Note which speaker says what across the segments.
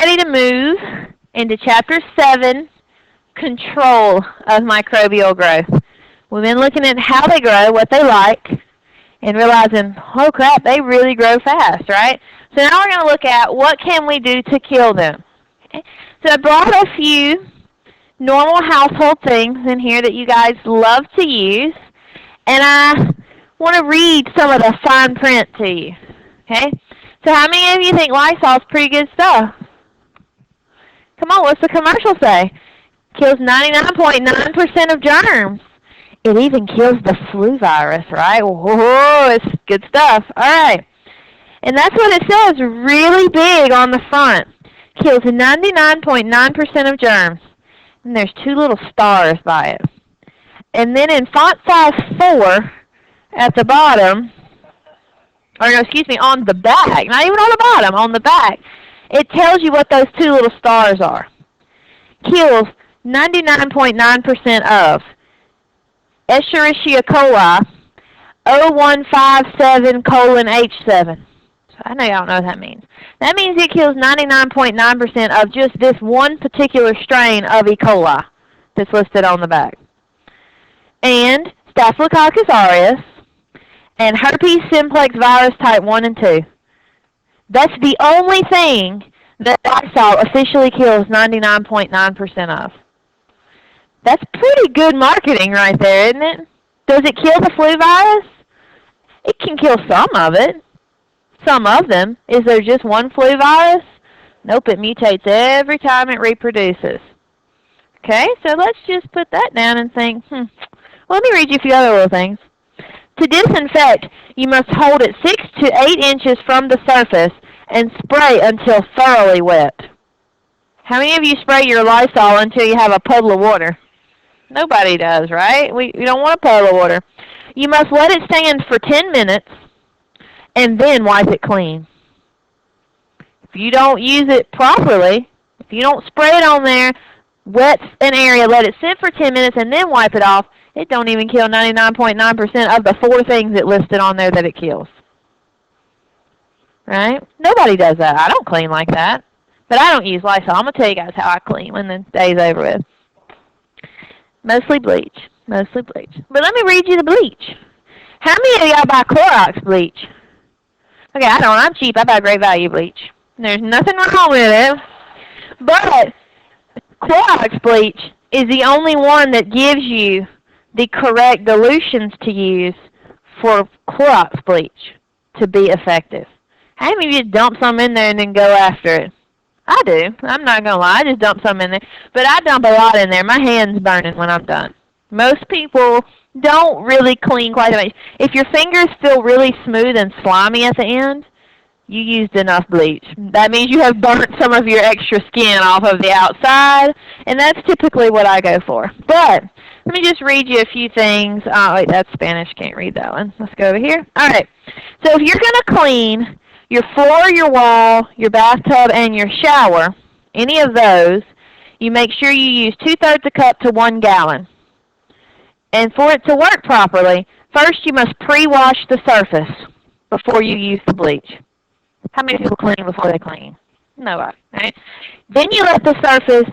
Speaker 1: Ready to move into Chapter 7, Control of Microbial Growth. We've been looking at how they grow, what they like, and realizing, oh crap, they really grow fast, right? So now we're going to look at what can we do to kill them. Okay? So I brought a few normal household things in here that you guys love to use, and I want to read some of the fine print to you. Okay? So how many of you think Lysol is pretty good stuff? Come on, what's the commercial say? Kills 99.9% of germs. It even kills the flu virus, right? Whoa, it's good stuff. All right. And that's what it says really big on the front. Kills 99.9% of germs. And there's two little stars by it. And then in font size 4 at the bottom, or no, excuse me, on the back, not even on the bottom, on the back, it tells you what those two little stars are. Kills 99.9% of Escherichia coli 0157:H7. So I know y'all don't know what that means. That means it kills 99.9% of just this one particular strain of E. coli that's listed on the back. And Staphylococcus aureus and herpes simplex virus type 1 and 2. That's the only thing that Lysol officially kills 99.9% of. That's pretty good marketing right there, isn't it? Does it kill the flu virus? It can kill some of it. Some of them. Is there just one flu virus? Nope, it mutates every time it reproduces. Okay, so let's just put that down and think, well, let me read you a few other little things. To disinfect, you must hold it 6 to 8 inches from the surface and spray until thoroughly wet. How many of you spray your Lysol until you have a puddle of water? Nobody does, right? We don't want a puddle of water. You must let it stand for 10 minutes and then wipe it clean. If you don't use it properly, if you don't spray it on there, wet an area, let it sit for 10 minutes and then wipe it off, it don't even kill 99.9% of the 4 things it listed on there that it kills. Right? Nobody does that. I don't clean like that. But I don't use Lysol. I'm going to tell you guys how I clean when the day's over with. Mostly bleach. Mostly bleach. But let me read you the bleach. How many of y'all buy Clorox bleach? Okay, I don't. I'm cheap. I buy Great Value bleach. There's nothing wrong with it. But Clorox bleach is the only one that gives you the correct dilutions to use for Clorox bleach to be effective. How many of you dump some in there and then go after it? I do. I'm not going to lie. I just dump some in there. But I dump a lot in there. My hand's burning when I'm done. Most people don't really clean quite that much. If your fingers feel really smooth and slimy at the end, you used enough bleach. That means you have burnt some of your extra skin off of the outside, and that's typically what I go for. But let me just read you a few things. Oh, wait, that's Spanish. Can't read that one. Let's go over here. All right. So if you're going to clean your floor, your wall, your bathtub, and your shower, any of those, you make sure you use 2/3 a cup to 1 gallon. And for it to work properly, first you must pre-wash the surface before you use the bleach. How many people clean before they clean? Nobody, right? Then you let the surface,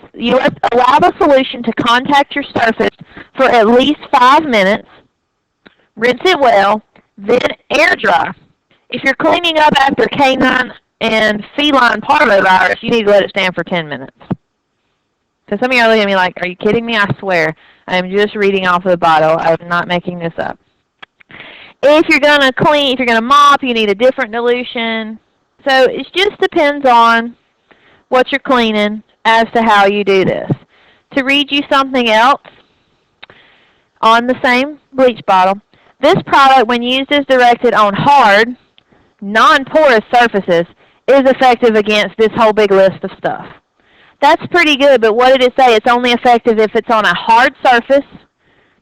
Speaker 1: allow the solution to contact your surface for at least 5 minutes. Rinse it well, then air dry. If you're cleaning up after canine and feline parvovirus, you need to let it stand for 10 minutes. So some of you are looking at me like, are you kidding me? I swear. I'm just reading off of the bottle. I'm not making this up. If you're going to clean, if you're going to mop, you need a different dilution. So it just depends on what you're cleaning as to how you do this. To read you something else on the same bleach bottle, this product, when used as directed on hard, non-porous surfaces, is effective against this whole big list of stuff. That's pretty good, but what did it say? It's only effective if it's on a hard surface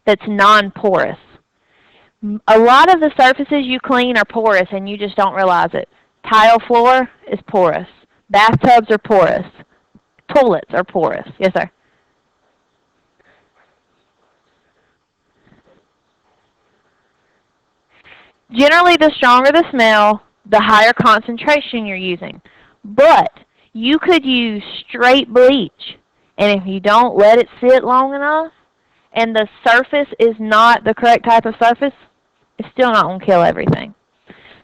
Speaker 1: that's non-porous. A lot of the surfaces you clean are porous, and you just don't realize it. Tile floor is porous. Bathtubs are porous. Toilets are porous. Yes, sir? Generally, the stronger the smell, the higher concentration you're using. But You could use straight bleach, and if you don't let it sit long enough, and the surface is not the correct type of surface, it's still not going to kill everything.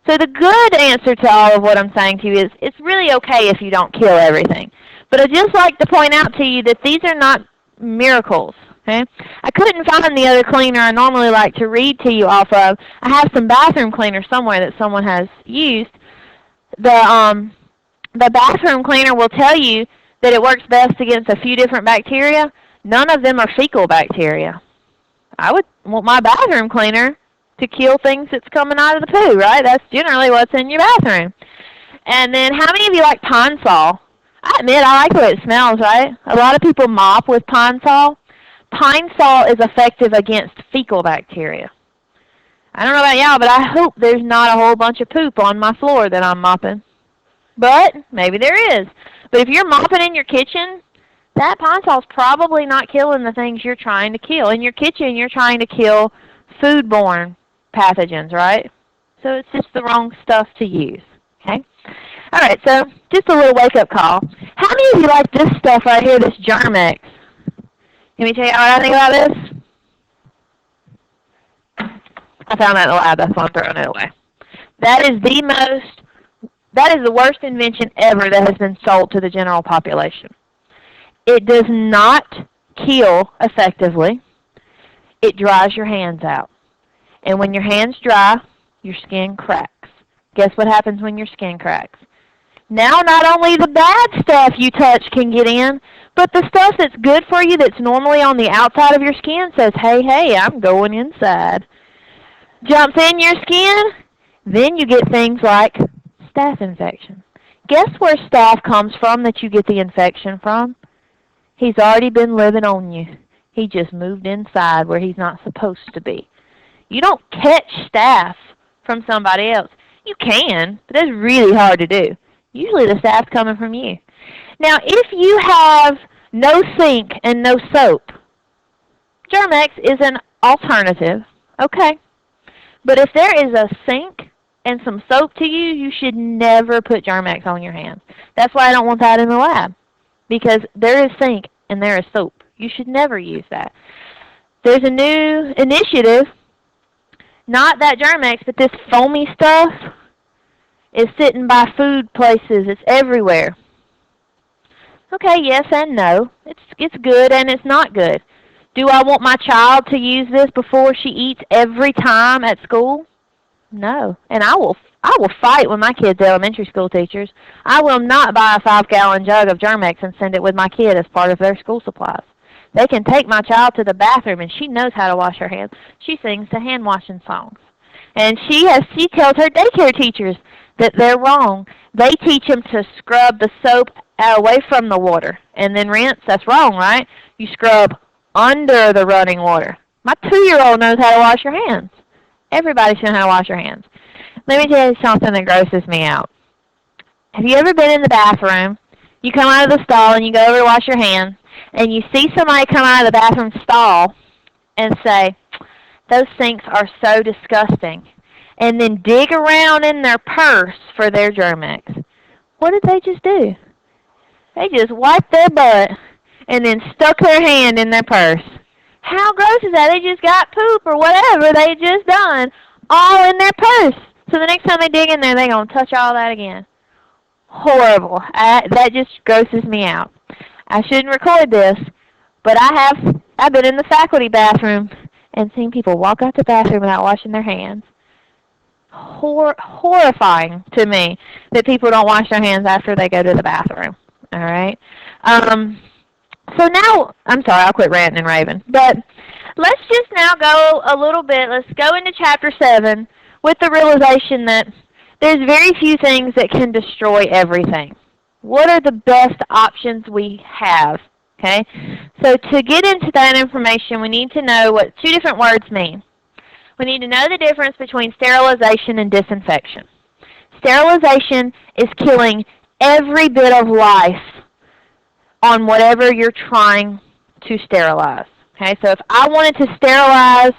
Speaker 1: So the good answer to all of what I'm saying to you is it's really okay if you don't kill everything. But I'd just like to point out to you that these are not miracles. Okay? I couldn't find the other cleaner I normally like to read to you off of. I have some bathroom cleaner somewhere that someone has used. The bathroom cleaner will tell you that it works best against a few different bacteria. None of them are fecal bacteria. I would want my bathroom cleaner to kill things that's coming out of the poo, right? That's generally what's in your bathroom. And then how many of you like Pine Sol? I admit I like the way it smells, right? A lot of people mop with Pine Sol. Pine Sol is effective against fecal bacteria. I don't know about y'all, but I hope there's not a whole bunch of poop on my floor that I'm mopping. But maybe there is. But if you're mopping in your kitchen, that Pine Sol's probably not killing the things you're trying to kill. In your kitchen, you're trying to kill foodborne pathogens, right? So it's just the wrong stuff to use, okay? All right, so just a little wake-up call. How many of you like this stuff right here, this Germ-X? Let me tell you what I think about this. I found that in the lab. That's why I'm throwing it away. That is the worst invention ever that has been sold to the general population. It does not kill effectively. It dries your hands out. And when your hands dry, your skin cracks. Guess what happens when your skin cracks? Now not only the bad stuff you touch can get in, but the stuff that's good for you that's normally on the outside of your skin says, hey, I'm going inside. Jumps in your skin, then you get things like staph infection. Guess where staph comes from that you get the infection from? He's already been living on you. He just moved inside where he's not supposed to be. You don't catch staph from somebody else. You can, but that's really hard to do. Usually the staff's coming from you. Now, if you have no sink and no soap, Germ-X is an alternative, okay? But if there is a sink and some soap to you, you should never put Germ-X on your hands. That's why I don't want that in the lab, because there is sink and there is soap. You should never use that. There's a new initiative, not that Germ-X, but this foamy stuff is sitting by food places. It's everywhere. Okay, yes and no. It's good and it's not good. Do I want my child to use this before she eats every time at school? No. And I will fight with my kids' elementary school teachers. I will not buy a 5-gallon jug of Germ-X and send it with my kid as part of their school supplies. They can take my child to the bathroom and she knows how to wash her hands. She sings the hand washing songs. And she tells her daycare teachers that they're wrong. They teach them to scrub the soap away from the water and then rinse. That's wrong, right? You scrub under the running water. My 2-year-old knows how to wash her hands. Everybody should know how to wash your hands. Let me tell you something that grosses me out. Have you ever been in the bathroom? You come out of the stall and you go over to wash your hands, and you see somebody come out of the bathroom stall and say, those sinks are so disgusting, and then dig around in their purse for their Germ-X. What did they just do? They just wiped their butt and then stuck their hand in their purse. How gross is that? They just got poop or whatever they just done all in their purse. So the next time they dig in there, they're going to touch all that again. Horrible. That just grosses me out. I shouldn't record this, but I've been in the faculty bathroom and seen people walk out the bathroom without washing their hands. Horrifying to me that people don't wash their hands after they go to the bathroom. All right? So now, I'm sorry, I'll quit ranting and raving. But let's just now go a little bit. Let's go into Chapter 7 with the realization that there's very few things that can destroy everything. What are the best options we have? Okay? So to get into that information, we need to know what 2 different words mean. We need to know the difference between sterilization and disinfection. Sterilization is killing every bit of life on whatever you're trying to sterilize. Okay, so if I wanted to sterilize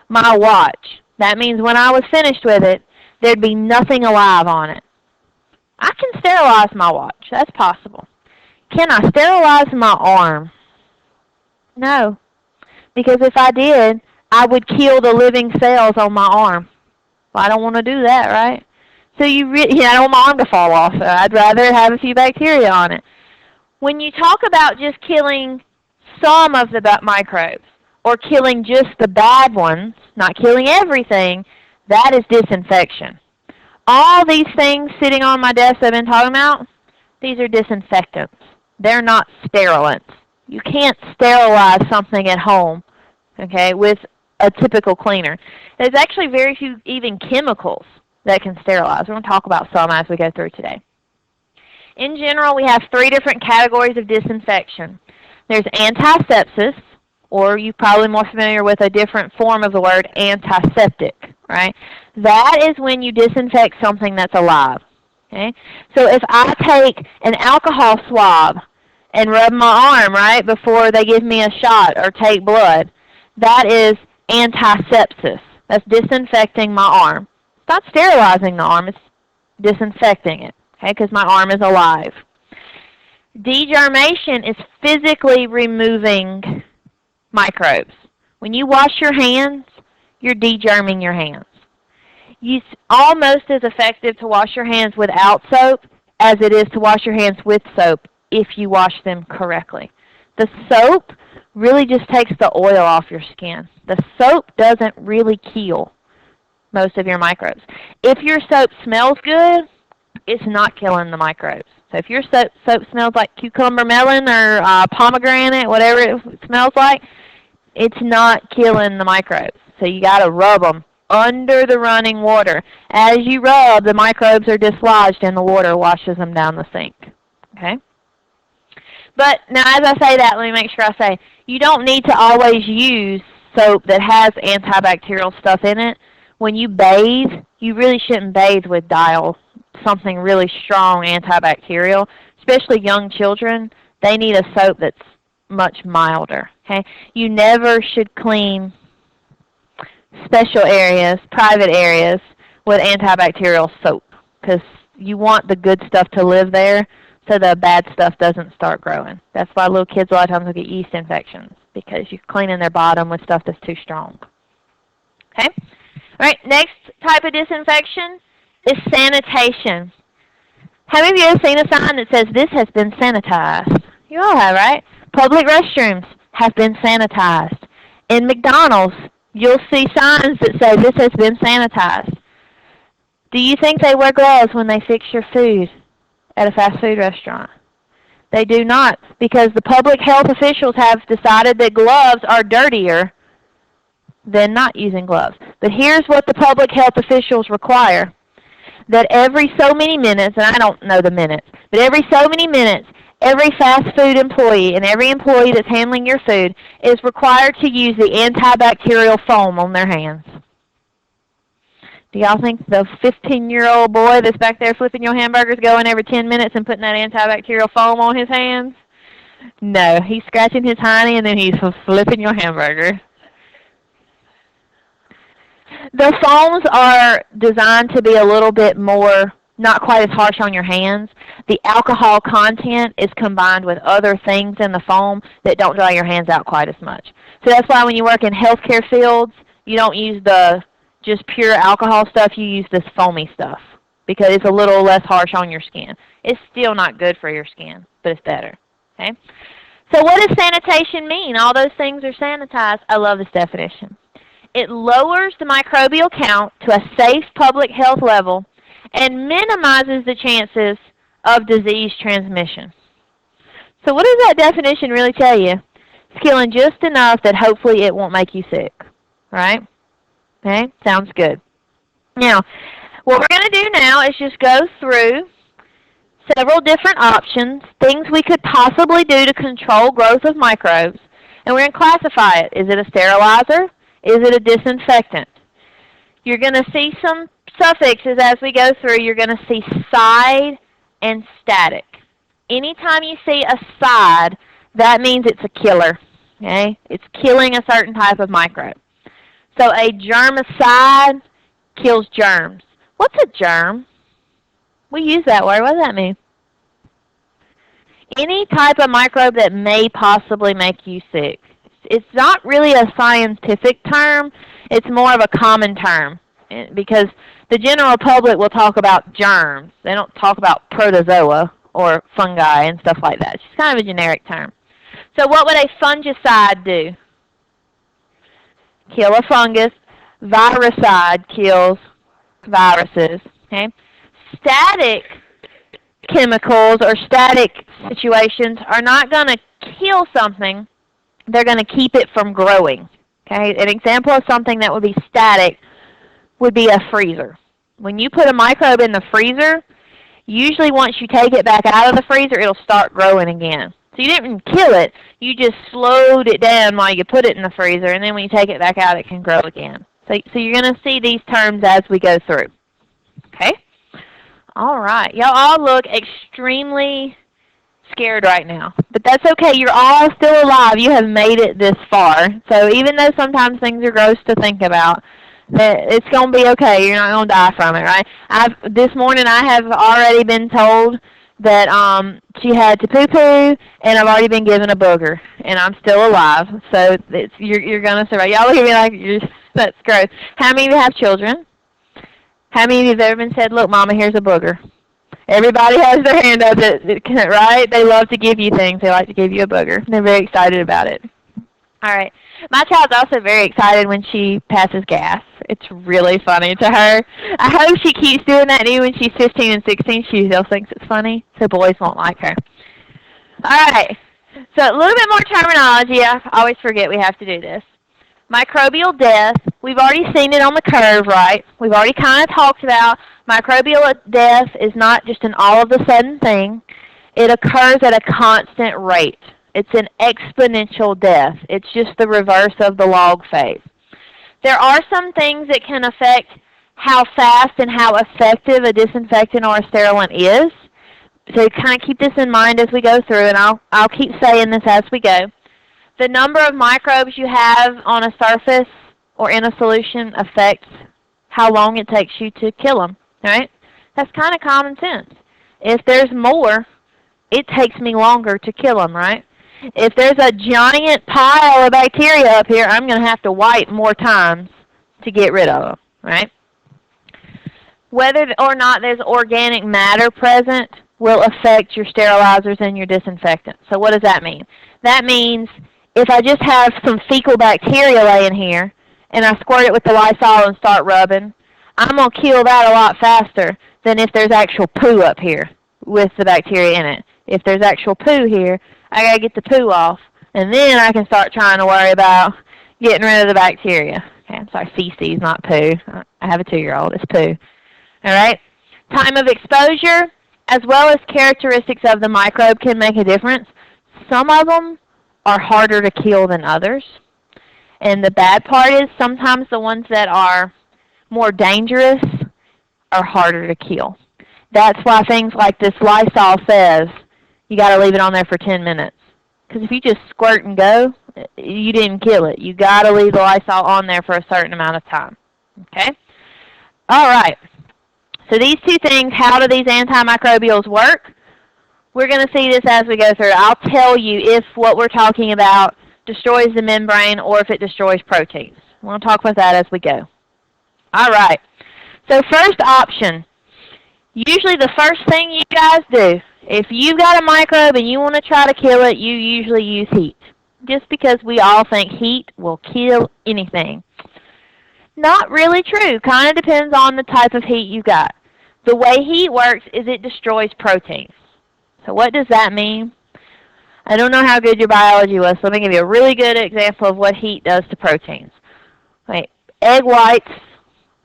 Speaker 1: my watch, that means when I was finished with it, there'd be nothing alive on it. I can sterilize my watch. That's possible. Can I sterilize my arm? No. Because if I did, I would kill the living cells on my arm. Well, I don't want to do that, right? So I don't want my arm to fall off. I'd rather have a few bacteria on it. When you talk about just killing some of the microbes, or killing just the bad ones, not killing everything, that is disinfection. All these things sitting on my desk I've been talking about, these are disinfectants. They're not sterilants. You can't sterilize something at home, okay, with a typical cleaner. There's actually very few even chemicals that can sterilize. We're going to talk about some as we go through today. In general, we have 3 different categories of disinfection. There's antisepsis, or you're probably more familiar with a different form of the word antiseptic, right? That is when you disinfect something that's alive. Okay? So if I take an alcohol swab and rub my arm, right, before they give me a shot or take blood, that is antisepsis. That's disinfecting my arm. It's not sterilizing the arm, it's disinfecting it, okay, because my arm is alive. Degermation is physically removing microbes. When you wash your hands, you're degerming your hands. It's almost as effective to wash your hands without soap as it is to wash your hands with soap if you wash them correctly. The soap really just takes the oil off your skin. The soap doesn't really kill most of your microbes. If your soap smells good, it's not killing the microbes. So if your soap smells like cucumber melon or pomegranate, whatever it smells like, it's not killing the microbes. So you got to rub them under the running water. As you rub, the microbes are dislodged and the water washes them down the sink. Okay? But now as I say that, let me make sure I say, you don't need to always use soap that has antibacterial stuff in it. When you bathe, you really shouldn't bathe with Dial, something really strong antibacterial. Especially young children, they need a soap that's much milder. Okay? You never should clean special areas, private areas, with antibacterial soap because you want the good stuff to live there so the bad stuff doesn't start growing. That's why little kids a lot of times will get yeast infections because you're cleaning their bottom with stuff that's too strong. Okay? All right, next type of disinfection is sanitation. How many of you have seen a sign that says, "This has been sanitized"? You all have, right? Public restrooms have been sanitized. In McDonald's, you'll see signs that say, "This has been sanitized." Do you think they wear gloves when they fix your food at a fast food restaurant? They do not, because the public health officials have decided that gloves are dirtier than not using gloves. But here's what the public health officials require. That every so many minutes, and I don't know the minutes, but every so many minutes, every fast food employee and every employee that's handling your food is required to use the antibacterial foam on their hands. Do y'all think the 15-year-old boy that's back there flipping your hamburgers going every 10 minutes and putting that antibacterial foam on his hands? No, he's scratching his hiney and then he's flipping your hamburger. The foams are designed to be a little bit more, not quite as harsh on your hands. The alcohol content is combined with other things in the foam that don't dry your hands out quite as much. So that's why when you work in healthcare fields, you don't use the just pure alcohol stuff, you use this foamy stuff because it's a little less harsh on your skin. It's still not good for your skin, but it's better. Okay? So what does sanitation mean? All those things are sanitized. I love this definition. It lowers the microbial count to a safe public health level and minimizes the chances of disease transmission. So what does that definition really tell you? It's killing just enough that hopefully it won't make you sick, right? Okay, sounds good. Now, what we're going to do now is just go through several different options, things we could possibly do to control growth of microbes, and we're going to classify it. Is it a sterilizer? Is it a disinfectant? You're going to see some suffixes as we go through. You're going to see side and static. Anytime you see a side, that means it's a killer. Okay? It's killing a certain type of microbe. So a germicide kills germs. What's a germ? We use that word. What does that mean? Any type of microbe that may possibly make you sick. It's not really a scientific term. It's more of a common term because the general public will talk about germs. They don't talk about protozoa or fungi and stuff like that. It's just kind of a generic term. So what would a fungicide do? Kill a fungus. Viricide kills viruses. Okay? Static chemicals or static situations are not going to kill something. They're going to keep it from growing. Okay? An example of something that would be static would be a freezer. When you put a microbe in the freezer, usually once you take it back out of the freezer, it'll start growing again. So you didn't kill it, you just slowed it down while you put it in the freezer, and then when you take it back out, it can grow again. So you're going to see these terms as we go through. Okay? All right. Y'all all look extremely scared right now. But that's okay. You're all still alive. You have made it this far. So even though sometimes things are gross to think about, it's going to be okay. You're not going to die from it, right? This morning I have already been told that she had to poo-poo, and I've already been given a booger, and I'm still alive. So you're going to survive. Y'all look at me like, that's gross. How many of you have children? How many of you have ever been said, look, Mama, here's a booger? Everybody has their hand up, right? They love to give you things. They like to give you a booger. They're very excited about it. All right. My child's also very excited when she passes gas. It's really funny to her. I hope she keeps doing that even when she's 15 and 16. She still thinks it's funny, so boys won't like her. All right. So a little bit more terminology. I always forget we have to do this. Microbial death. We've already seen it on the curve, right? We've already kind of talked about microbial death is not just an all-of-a-sudden thing. It occurs at a constant rate. It's an exponential death. It's just the reverse of the log phase. There are some things that can affect how fast and how effective a disinfectant or a sterilant is. So kind of keep this in mind as we go through, and I'll keep saying this as we go. The number of microbes you have on a surface or in a solution affects how long it takes you to kill them, right? That's kind of common sense. If there's more, it takes me longer to kill them, right? If there's a giant pile of bacteria up here, I'm going to have to wipe more times to get rid of them, right? Whether or not there's organic matter present will affect your sterilizers and your disinfectants. So what does that mean? That means if I just have some fecal bacteria laying here and I squirt it with the Lysol and start rubbing, I'm going to kill that a lot faster than if there's actual poo up here with the bacteria in it. If there's actual poo here, I got to get the poo off, and then I can start trying to worry about getting rid of the bacteria. Okay, I'm sorry, feces, not poo. I have a 2-year-old. It's poo. All right? Time of exposure, as well as characteristics of the microbe can make a difference. Some of them are harder to kill than others. And the bad part is sometimes the ones that are more dangerous are harder to kill. That's why things like this Lysol says you got to leave it on there for 10 minutes. Because if you just squirt and go, you didn't kill it. You got to leave the Lysol on there for a certain amount of time. Okay? All right. So these two things, how do these antimicrobials work? We're going to see this as we go through. I'll tell you if what we're talking about destroys the membrane or if it destroys proteins. We're going to talk about that as we go. All right. So first option. Usually the first thing you guys do, if you've got a microbe and you want to try to kill it, you usually use heat. Just because we all think heat will kill anything. Not really true. Kind of depends on the type of heat you got. The way heat works is it destroys proteins. So what does that mean? I don't know how good your biology was, so let me give you a really good example of what heat does to proteins. Okay. Egg whites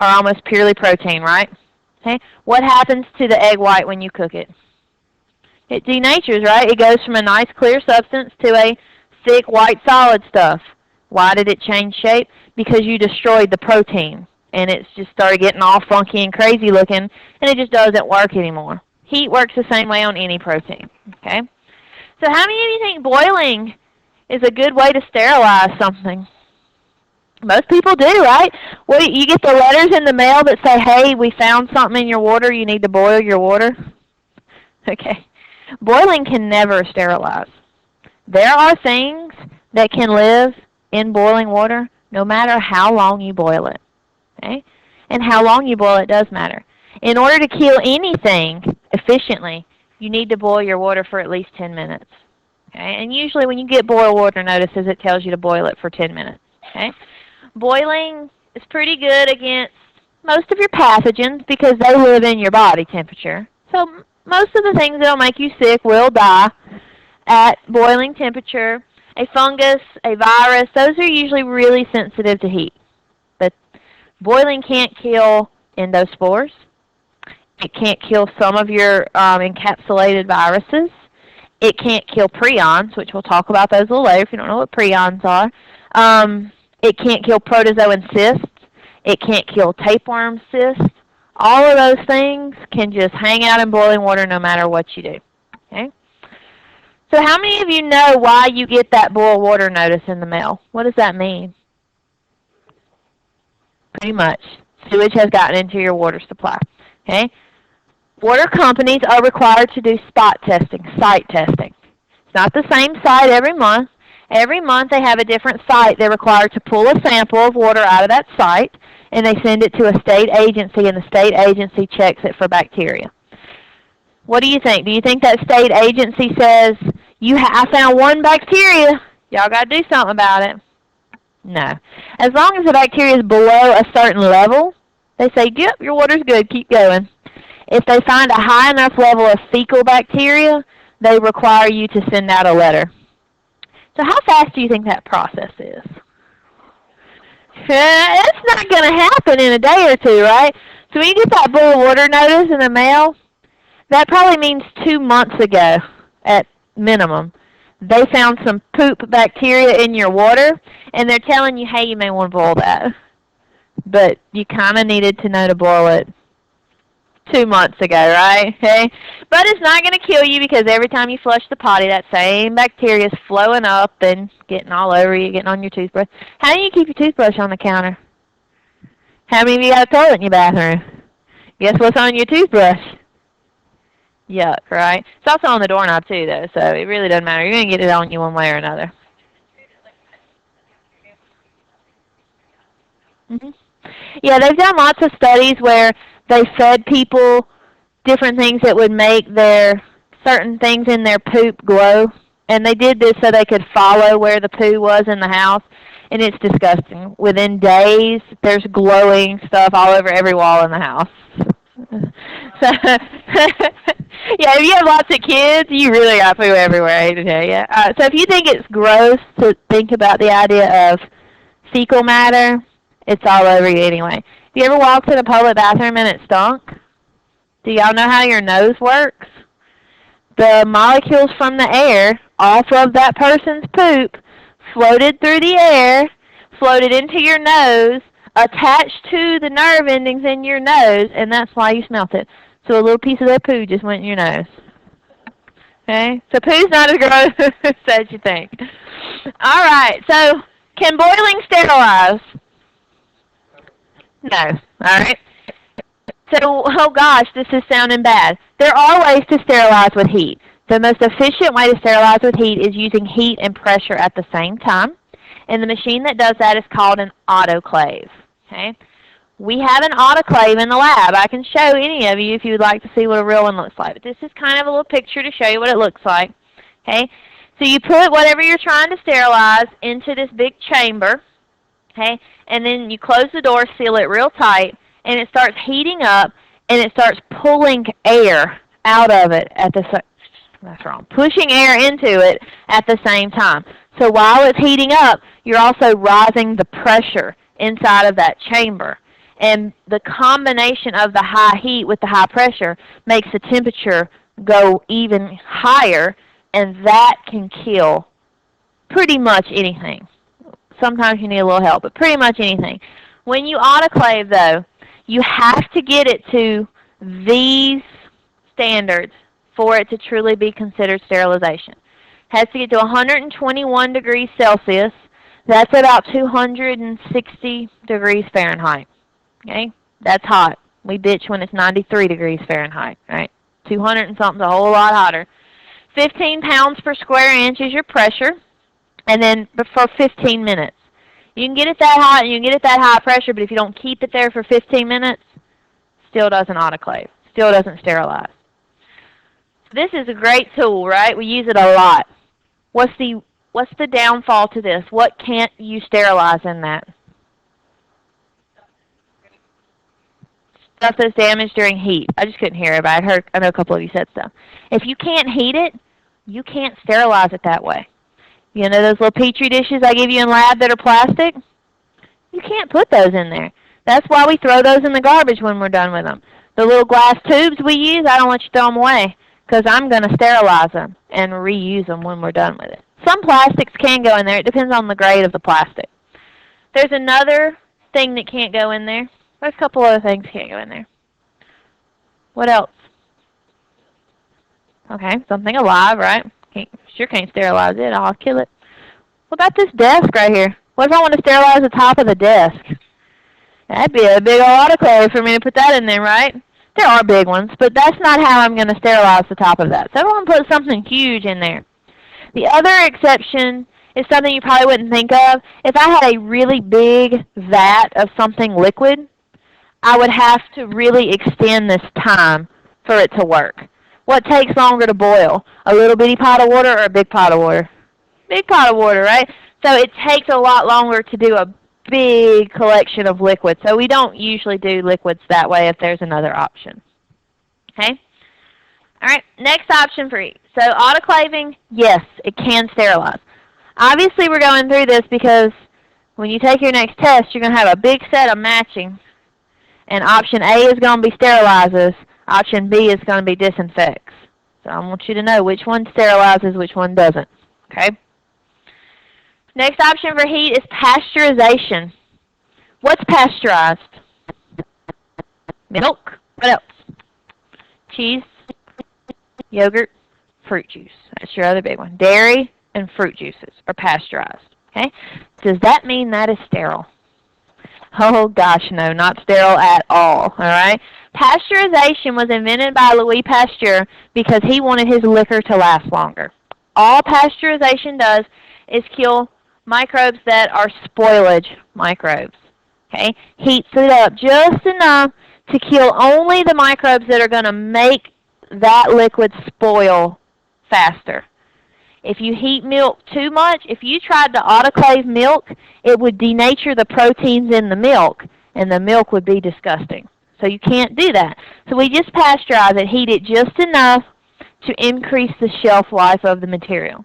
Speaker 1: are almost purely protein, right? Okay. What happens to the egg white when you cook it? It denatures, right? It goes from a nice clear substance to a thick white solid stuff. Why did it change shape? Because you destroyed the protein, and it's just started getting all funky and crazy looking, and it just doesn't work anymore. Heat works the same way on any protein. Okay. So how many of you think boiling is a good way to sterilize something? Most people do, right? Well, you get the letters in the mail that say, hey, we found something in your water, you need to boil your water. Okay. Boiling can never sterilize. There are things that can live in boiling water no matter how long you boil it. Okay? And how long you boil it does matter. In order to kill anything efficiently, you need to boil your water for at least 10 minutes. Okay? And usually when you get boil water notices, it tells you to boil it for 10 minutes. Okay? Boiling is pretty good against most of your pathogens because they live in your body temperature. So most of the things that will make you sick will die at boiling temperature. A fungus, a virus, those are usually really sensitive to heat. But boiling can't kill endospores. It can't kill some of your encapsulated viruses. It can't kill prions, which we'll talk about those a little later if you don't know what prions are. It can't kill protozoan cysts. It can't kill tapeworm cysts. All of those things can just hang out in boiling water no matter what you do. Okay? So how many of you know why you get that boil water notice in the mail? What does that mean? Pretty much. Sewage has gotten into your water supply. Okay? Water companies are required to do spot testing, site testing. It's not the same site every month. Every month they have a different site. They're required to pull a sample of water out of that site, and they send it to a state agency, and the state agency checks it for bacteria. What do you think? Do you think that state agency says, I found one bacteria, y'all got to do something about it? No. As long as the bacteria is below a certain level, they say, yep, your water's good, keep going. If they find a high enough level of fecal bacteria, they require you to send out a letter. So how fast do you think that process is? It's not going to happen in a day or two, right? So when you get that boil water notice in the mail, that probably means 2 months ago at minimum. They found some poop bacteria in your water, and they're telling you, hey, you may want to boil that. But you kind of needed to know to boil it 2 months ago, right? Okay? But it's not going to kill you because every time you flush the potty, that same bacteria is flowing up and getting all over you, getting on your toothbrush. How do you keep your toothbrush on the counter? How many of you got a toilet in your bathroom? Guess what's on your toothbrush? Yuck, right? It's also on the doorknob too, though, so it really doesn't matter. You're going to get it on you one way or another. Yeah, they've done lots of studies where they fed people different things that would make their certain things in their poop glow. And they did this so they could follow where the poo was in the house. And it's disgusting. Within days, there's glowing stuff all over every wall in the house. So, yeah, if you have lots of kids, you really got poo everywhere, I hate to tell you. So if you think it's gross to think about the idea of fecal matter, it's all over you anyway. You ever walked in a public bathroom and it stunk? Do y'all know how your nose works? The molecules from the air off of that person's poop floated through the air, floated into your nose, attached to the nerve endings in your nose, and that's why you smelt it. So a little piece of that poo just went in your nose. Okay? So poo's not as gross as you think. All right. So can boiling sterilize? No. All right. So, oh gosh, this is sounding bad. There are ways to sterilize with heat. The most efficient way to sterilize with heat is using heat and pressure at the same time. And the machine that does that is called an autoclave. Okay? We have an autoclave in the lab. I can show any of you if you would like to see what a real one looks like. But this is kind of a little picture to show you what it looks like. Okay? So you put whatever you're trying to sterilize into this big chamber. Okay? And then you close the door, seal it real tight, and it starts heating up, and it starts pulling air out of it at the pushing air into it at the same time. So while it's heating up, you're also rising the pressure inside of that chamber. And the combination of the high heat with the high pressure makes the temperature go even higher, and that can kill pretty much anything. Sometimes you need a little help, but pretty much anything. When you autoclave, though, you have to get it to these standards for it to truly be considered sterilization. It has to get to 121 degrees Celsius. That's about 260 degrees Fahrenheit. Okay? That's hot. We bitch when it's 93 degrees Fahrenheit, right? 200 and something's a whole lot hotter. 15 pounds per square inch is your pressure, and then for 15 minutes. You can get it that hot and you can get it that high pressure, but if you don't keep it there for 15 minutes, still doesn't autoclave, still doesn't sterilize. This is a great tool, right? We use it a lot. What's the downfall to this? What can't you sterilize in that? Stuff that's damaged during heat. I just couldn't hear it, but I know a couple of you said stuff. If you can't heat it, you can't sterilize it that way. You know those little Petri dishes I give you in lab that are plastic? You can't put those in there. That's why we throw those in the garbage when we're done with them. The little glass tubes we use, I don't let you throw them away because I'm going to sterilize them and reuse them when we're done with it. Some plastics can go in there. It depends on the grade of the plastic. There's another thing that can't go in there. There's a couple other things can't go in there. What else? Okay, something alive, right? Sure can't sterilize it. I'll kill it. What about this desk right here? What if I want to sterilize the top of the desk? That'd be a big old autoclave for me to put that in there, right? There are big ones, but that's not how I'm going to sterilize the top of that. So I want to put something huge in there. The other exception is something you probably wouldn't think of. If I had a really big vat of something liquid, I would have to really extend this time for it to work. What takes longer to boil? A little bitty pot of water or a big pot of water? Big pot of water, right? So it takes a lot longer to do a big collection of liquids. So we don't usually do liquids that way if there's another option. Okay? All right, next option for heat. So autoclaving, yes, it can sterilize. Obviously we're going through this because when you take your next test, you're going to have a big set of matching. And option A is going to be sterilizes. Option B is going to be disinfects. So I want you to know which one sterilizes, which one doesn't. Okay? Next option for heat is pasteurization. What's pasteurized? Milk. What else? Cheese, yogurt, fruit juice. That's your other big one. Dairy and fruit juices are pasteurized. Okay? Does that mean that is sterile? Oh gosh, no, not sterile at all. All right? Pasteurization was invented by Louis Pasteur because he wanted his liquor to last longer. All pasteurization does is kill microbes that are spoilage microbes. Okay? Heats it up just enough to kill only the microbes that are going to make that liquid spoil faster. If you heat milk too much, if you tried to autoclave milk, it would denature the proteins in the milk, and the milk would be disgusting. So you can't do that. So we just pasteurize it, heat it just enough to increase the shelf life of the material.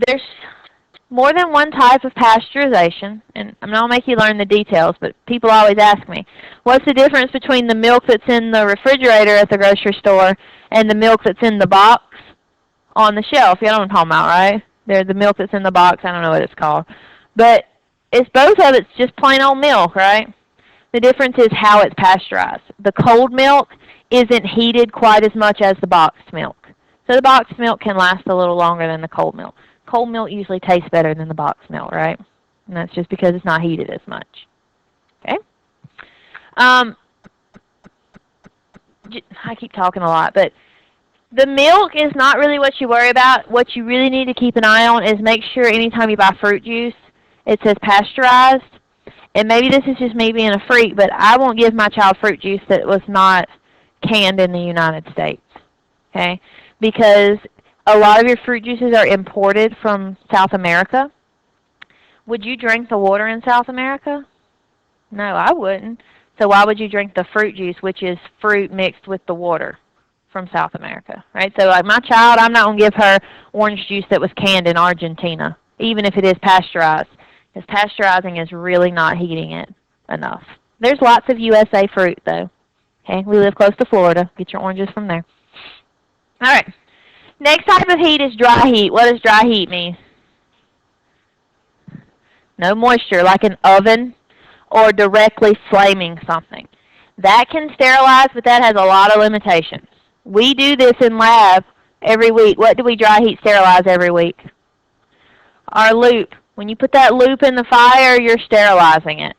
Speaker 1: There's more than one type of pasteurization, and I'm not going to make you learn the details, but people always ask me, what's the difference between the milk that's in the refrigerator at the grocery store and the milk that's in the box on the shelf? You know what I'm talking about, right? There's the milk that's in the box. I don't know what it's called. But it's both of it's just plain old milk, right? The difference is how it's pasteurized. The cold milk isn't heated quite as much as the boxed milk. So the boxed milk can last a little longer than the cold milk. Cold milk usually tastes better than the boxed milk, right? And that's just because it's not heated as much. Okay? I keep talking a lot, but the milk is not really what you worry about. What you really need to keep an eye on is make sure anytime you buy fruit juice, it says pasteurized. And maybe this is just me being a freak, but I won't give my child fruit juice that was not canned in the United States. Okay? Because a lot of your fruit juices are imported from South America. Would you drink the water in South America? No, I wouldn't. So why would you drink the fruit juice, which is fruit mixed with the water from South America, right? So like my child, I'm not going to give her orange juice that was canned in Argentina, even if it is pasteurized, because pasteurizing is really not heating it enough. There's lots of USA fruit, though. Okay, we live close to Florida. Get your oranges from there. All right. Next type of heat is dry heat. What does dry heat mean? No moisture, like an oven or directly flaming something. That can sterilize, but that has a lot of limitations. We do this in lab every week. What do we dry heat sterilize every week? Our loop. When you put that loop in the fire, you're sterilizing it.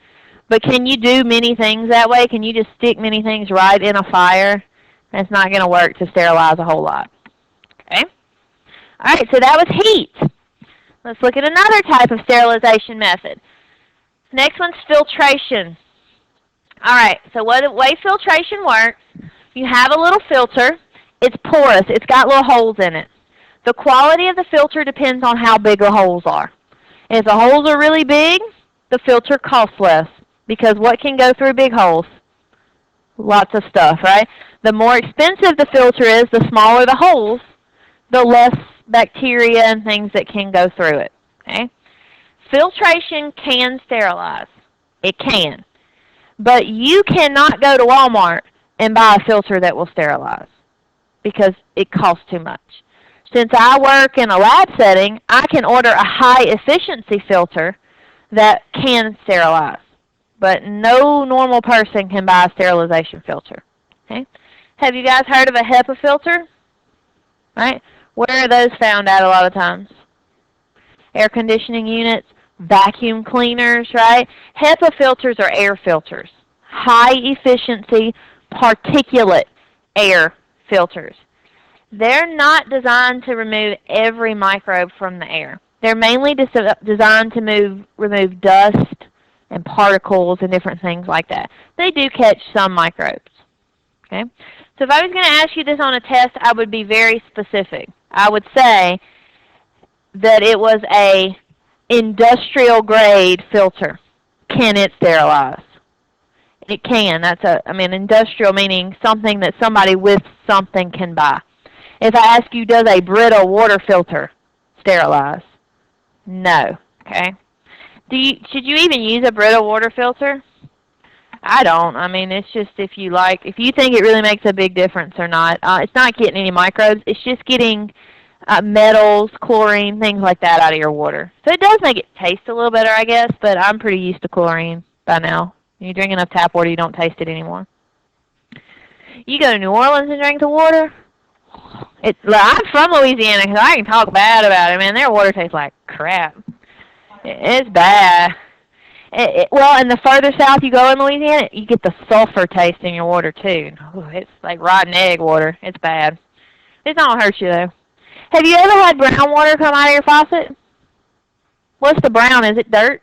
Speaker 1: But can you do many things that way? Can you just stick many things right in a fire? That's not going to work to sterilize a whole lot. Okay? All right, so that was heat. Let's look at another type of sterilization method. Next one's filtration. All right, so the way filtration works, you have a little filter. It's porous. It's got little holes in it. The quality of the filter depends on how big the holes are. If the holes are really big, the filter costs less, because what can go through big holes? Lots of stuff, right? The more expensive the filter is, the smaller the holes, the less bacteria and things that can go through it. Okay? Filtration can sterilize. It can. But you cannot go to Walmart and buy a filter that will sterilize because it costs too much. Since I work in a lab setting, I can order a high efficiency filter that can sterilize. But no normal person can buy a sterilization filter. Okay? Have you guys heard of a HEPA filter? Right? Where are those found at a lot of times? Air conditioning units, vacuum cleaners, right? HEPA filters are air filters. High efficiency particulate air filters. They're not designed to remove every microbe from the air. They're mainly designed to remove dust and particles and different things like that. They do catch some microbes. Okay? So if I was going to ask you this on a test, I would be very specific. I would say that it was a industrial grade filter. Can it sterilize? It can. Industrial meaning something that somebody with something can buy. If I ask you, does a Brita water filter sterilize? No. Okay. Should you even use a Brita water filter? I don't. It's just if you think it really makes a big difference or not. It's not getting any microbes. It's just getting metals, chlorine, things like that out of your water. So it does make it taste a little better, I guess, but I'm pretty used to chlorine by now. You drink enough tap water, you don't taste it anymore. You go to New Orleans and drink the water. I'm from Louisiana, so I can talk bad about it. Man, their water tastes like crap. It's bad. And the further south you go in Louisiana, you get the sulfur taste in your water too. Ooh, it's like rotten egg water. It's bad. It don't hurt you though. Have you ever had brown water come out of your faucet? What's the brown? Is it dirt?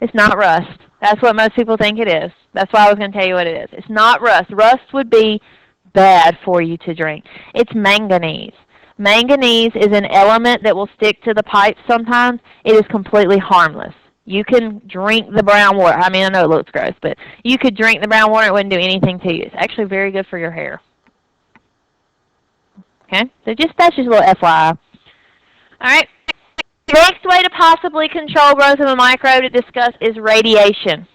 Speaker 1: It's not rust. That's what most people think it is. That's why I was going to tell you what it is. It's not rust. Rust would be bad for you to drink. It's manganese. Manganese is an element that will stick to the pipes sometimes. It is completely harmless. You can drink the brown water. I know it looks gross, but you could drink the brown water. It wouldn't do anything to you. It's actually very good for your hair. Okay? So that's just a little FYI. All right. The next way to possibly control growth of a microbe to discuss is radiation.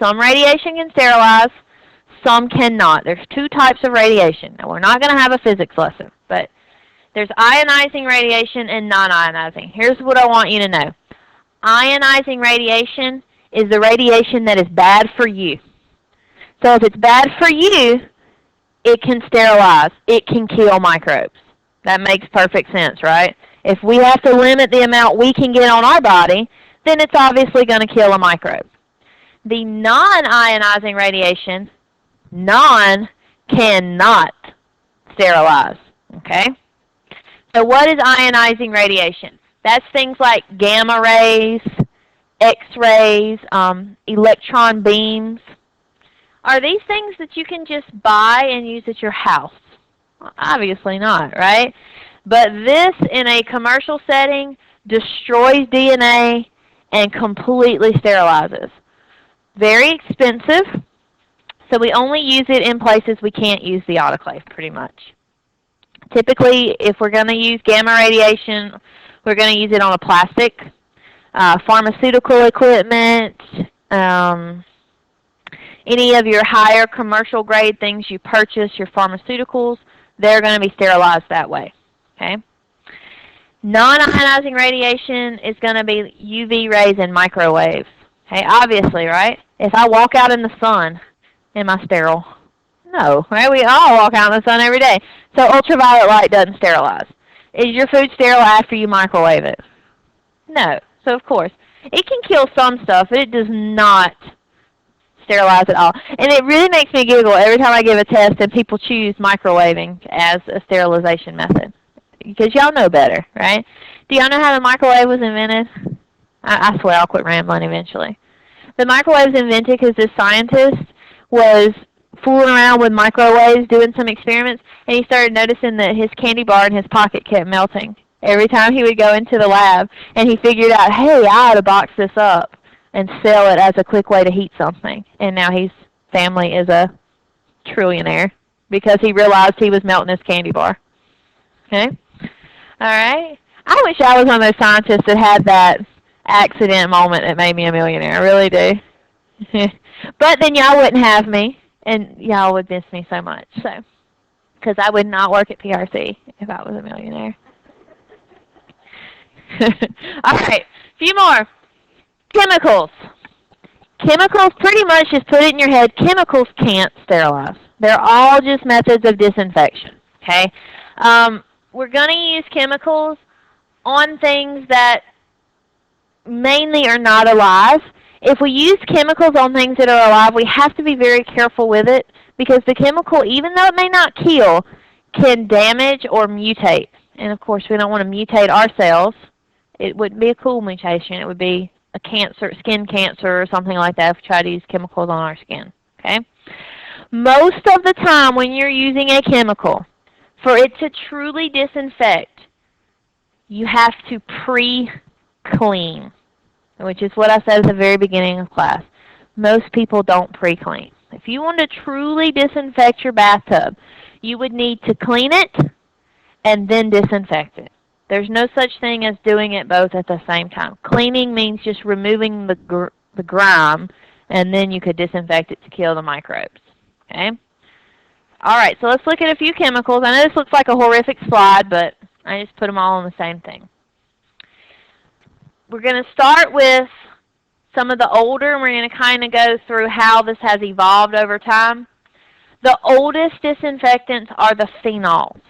Speaker 1: Some radiation can sterilize. Some cannot. There's two types of radiation. Now, we're not going to have a physics lesson, but there's ionizing radiation and non-ionizing. Here's what I want you to know. Ionizing radiation is the radiation that is bad for you. So if it's bad for you, it can sterilize. It can kill microbes. That makes perfect sense, right? If we have to limit the amount we can get on our body, then it's obviously going to kill a microbe. The non-ionizing radiation, cannot sterilize. Okay? So what is ionizing radiation? That's things like gamma rays, X-rays, electron beams. Are these things that you can just buy and use at your house? Well, obviously not, right? But this, in a commercial setting, destroys DNA and completely sterilizes. Very expensive, so we only use it in places we can't use the autoclave, pretty much. Typically, if we're going to use gamma radiation, we're going to use it on a plastic, pharmaceutical equipment, any of your higher commercial grade things you purchase, your pharmaceuticals, they're going to be sterilized that way. Okay? Non-ionizing radiation is going to be UV rays and microwaves. Okay, obviously, right? If I walk out in the sun, am I sterile? No, right? We all walk out in the sun every day. So ultraviolet light doesn't sterilize. Is your food sterile after you microwave it? No. So of course, it can kill some stuff, but it does not sterilize at all. And it really makes me giggle every time I give a test and people choose microwaving as a sterilization method. Because y'all know better, right? Do y'all know how the microwave was invented? I swear I'll quit rambling eventually. The microwave was invented because this scientist was fooling around with microwaves, doing some experiments, and he started noticing that his candy bar in his pocket kept melting every time he would go into the lab. And he figured out, hey, I ought to box this up and sell it as a quick way to heat something. And now his family is a trillionaire because he realized he was melting his candy bar. Okay? All right? I wish I was one of those scientists that had that accident moment that made me a millionaire. I really do. But then y'all wouldn't have me, and y'all would miss me so much. So, because I would not work at PRC if I was a millionaire. All right, a few more. Chemicals. Chemicals, pretty much just put it in your head, chemicals can't sterilize. They're all just methods of disinfection, okay? We're going to use chemicals on things that mainly are not alive. If we use chemicals on things that are alive, we have to be very careful with it because the chemical, even though it may not kill, can damage or mutate. And of course, we don't want to mutate our cells. It wouldn't be a cool mutation. It would be a cancer, skin cancer or something like that if we try to use chemicals on our skin. Okay? Most of the time when you're using a chemical, for it to truly disinfect, you have to pre-clean, which is what I said at the very beginning of class. Most people don't pre-clean. If you want to truly disinfect your bathtub, you would need to clean it and then disinfect it. There's no such thing as doing it both at the same time. Cleaning means just removing the grime, and then you could disinfect it to kill the microbes. Okay? All right, so let's look at a few chemicals. I know this looks like a horrific slide, but I just put them all on the same thing. We're going to start with some of the older, and we're going to kind of go through how this has evolved over time. The oldest disinfectants are the phenols.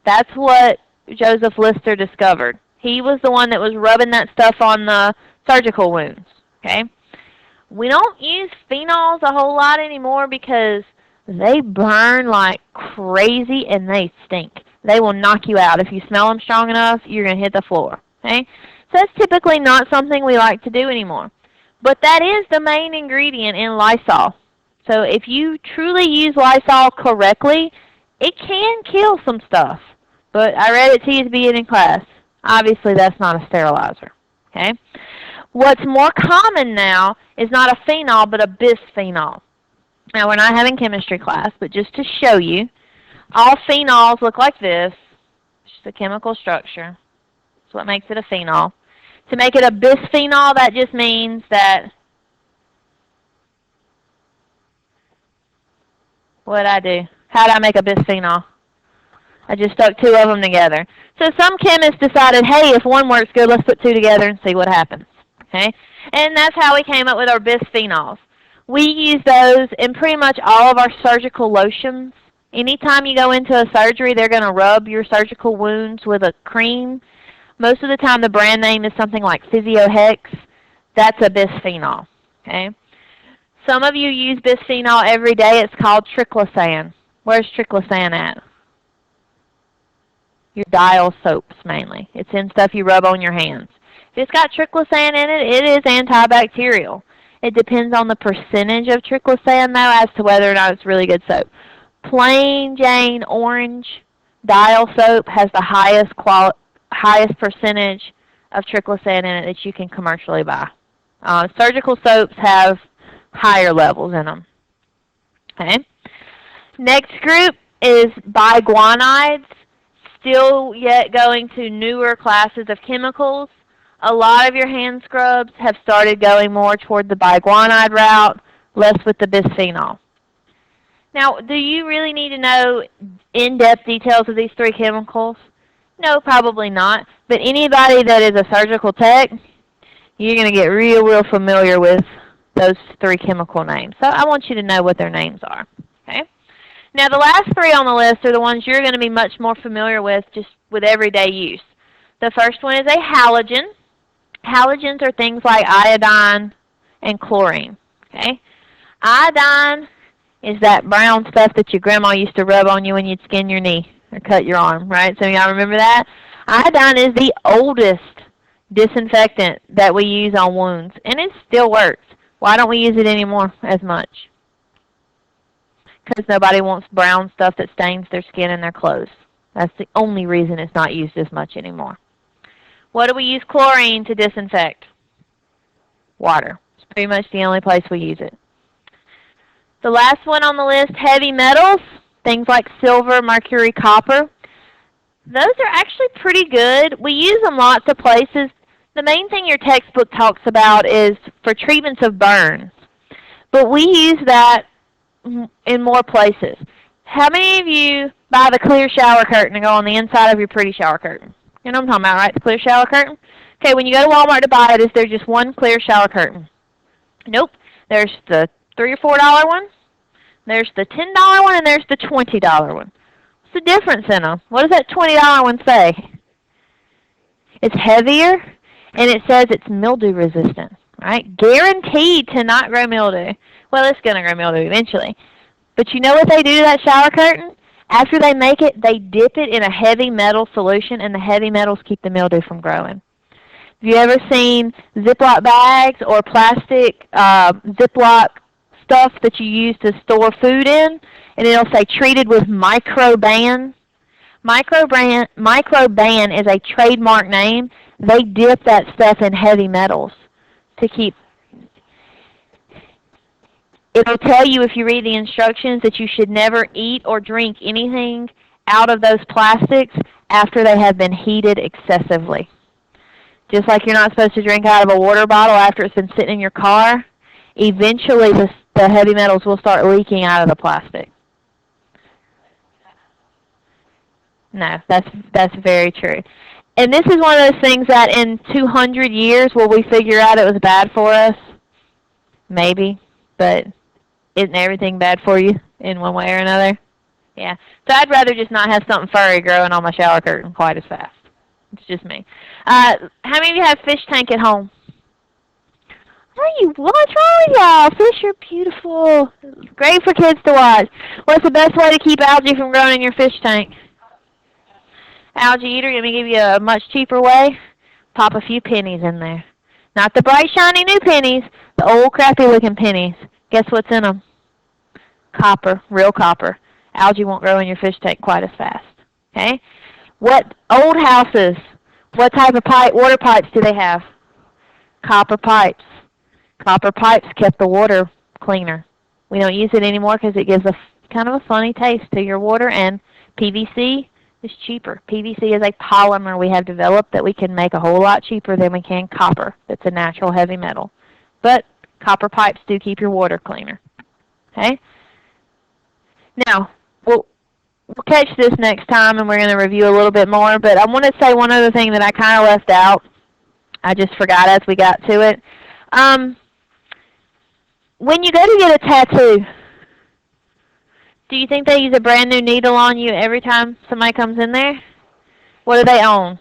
Speaker 1: That's what Joseph Lister discovered. He was the one that was rubbing that stuff on the surgical wounds. Okay? We don't use phenols a whole lot anymore because they burn like crazy and they stink. They will knock you out. If you smell them strong enough, you're going to hit the floor. Okay? So that's typically not something we like to do anymore. But that is the main ingredient in Lysol. So if you truly use Lysol correctly, it can kill some stuff. But I read it to you at the beginning of class. Obviously, that's not a sterilizer. Okay? What's more common now is not a phenol, but a bisphenol. Now, we're not having chemistry class, but just to show you, all phenols look like this. It's just a chemical structure. That's what makes it a phenol. To make it a bisphenol, that just means that, what did I do? How did I make a bisphenol? I just stuck two of them together. So some chemists decided, hey, if one works good, let's put two together and see what happens. Okay? And that's how we came up with our bisphenols. We use those in pretty much all of our surgical lotions. Anytime you go into a surgery, they're going to rub your surgical wounds with a cream. Most of the time, the brand name is something like PhysioHex. That's a bisphenol. Okay? Some of you use bisphenol every day. It's called triclosan. Where's triclosan at? Your dial soaps, mainly. It's in stuff you rub on your hands. If it's got triclosan in it, it is antibacterial. It depends on the percentage of triclosan, though, as to whether or not it's really good soap. Plain Jane orange dial soap has the highest percentage of triclosan in it that you can commercially buy. Surgical soaps have higher levels in them. Okay. Next group is biguanides. Still yet going to newer classes of chemicals. A lot of your hand scrubs have started going more toward the biguanide route, less with the bisphenol. Now, do you really need to know in-depth details of these three chemicals? No, probably not. But anybody that is a surgical tech, you're going to get real familiar with those three chemical names. So I want you to know what their names are. Okay? Now, the last three on the list are the ones you're going to be much more familiar with just with everyday use. The first one is a halogen. Halogens are things like iodine and chlorine. Okay? Iodine is that brown stuff that your grandma used to rub on you when you'd skin your knee or cut your arm, right? So y'all remember that? Iodine is the oldest disinfectant that we use on wounds, and it still works. Why don't we use it anymore as much? Because nobody wants brown stuff that stains their skin and their clothes. That's the only reason it's not used as much anymore. What do we use chlorine to disinfect? Water. It's pretty much the only place we use it. The last one on the list, heavy metals, things like silver, mercury, copper. Those are actually pretty good. We use them lots of places. The main thing your textbook talks about is for treatments of burns. But we use that in more places. How many of you buy the clear shower curtain and go on the inside of your pretty shower curtain? You know what I'm talking about, right? The clear shower curtain? Okay, when you go to Walmart to buy it, is there just one clear shower curtain? Nope. There's the $3 or $4 one, there's the $10 one, and there's the $20 one. What's the difference in them? What does that $20 one say? It's heavier, and it says it's mildew resistant, right? Guaranteed to not grow mildew. Well, it's going to grow mildew eventually. But you know what they do to that shower curtain? After they make it, they dip it in a heavy metal solution, and the heavy metals keep the mildew from growing. Have you ever seen Ziploc bags or plastic Ziploc stuff that you use to store food in, and it'll say treated with Microbial? Microbial is a trademark name. They dip that stuff in heavy metals to keep. It'll tell you if you read the instructions that you should never eat or drink anything out of those plastics after they have been heated excessively. Just like you're not supposed to drink out of a water bottle after it's been sitting in your car, eventually the heavy metals will start leaking out of the plastic. No, that's very true. And this is one of those things that in 200 years will we figure out it was bad for us? Maybe, but isn't everything bad for you in one way or another? Yeah. So I'd rather just not have something furry growing on my shower curtain quite as fast. It's just me. How many of you have fish tank at home? What's wrong with y'all? Fish are beautiful. Great for kids to watch. What's the best way to keep algae from growing in your fish tank? Algae eater, let me give you a much cheaper way. Pop a few pennies in there. Not the bright, shiny new pennies, the old, crappy-looking pennies. Guess what's in them? Copper, real copper. Algae won't grow in your fish tank quite as fast. Okay? What old houses, what type of water pipes do they have? Copper pipes. Copper pipes kept the water cleaner. We don't use it anymore because it gives a kind of a funny taste to your water, and PVC is cheaper. PVC is a polymer we have developed that we can make a whole lot cheaper than we can copper. That's a natural heavy metal. But copper pipes do keep your water cleaner. Okay? Now, we'll catch this next time, and we're going to review a little bit more, but I want to say one other thing that I kind of left out. I just forgot as we got to it. When you go to get a tattoo, do you think they use a brand new needle on you every time somebody comes in there? What do they own?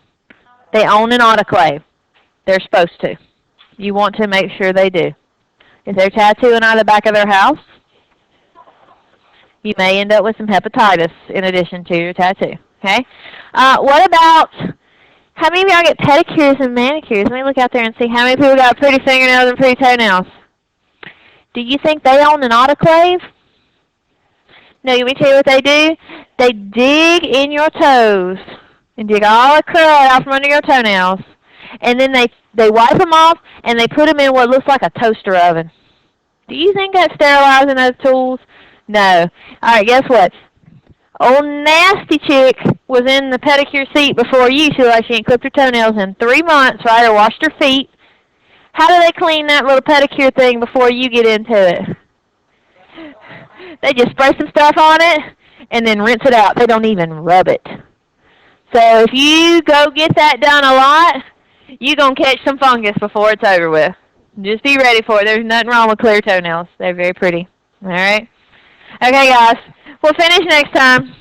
Speaker 1: They own an autoclave. They're supposed to. You want to make sure they do. If they're tattooing out of the back of their house, you may end up with some hepatitis in addition to your tattoo. Okay? What about, how many of y'all get pedicures and manicures? Let me look out there and see how many people got pretty fingernails and pretty toenails. Do you think they own an autoclave? No, let me tell you what they do. They dig in your toes and dig all the crud out from under your toenails. And then they wipe them off and they put them in what looks like a toaster oven. Do you think that's sterilizing those tools? No. All right, guess what? Old nasty chick was in the pedicure seat before you. She looked like she ain't clipped her toenails in 3 months, right, or washed her feet. How do they clean that little pedicure thing before you get into it? They just spray some stuff on it and then rinse it out. They don't even rub it. So if you go get that done a lot, you're going to catch some fungus before it's over with. Just be ready for it. There's nothing wrong with clear toenails. They're very pretty. All right? Okay, guys. We'll finish next time.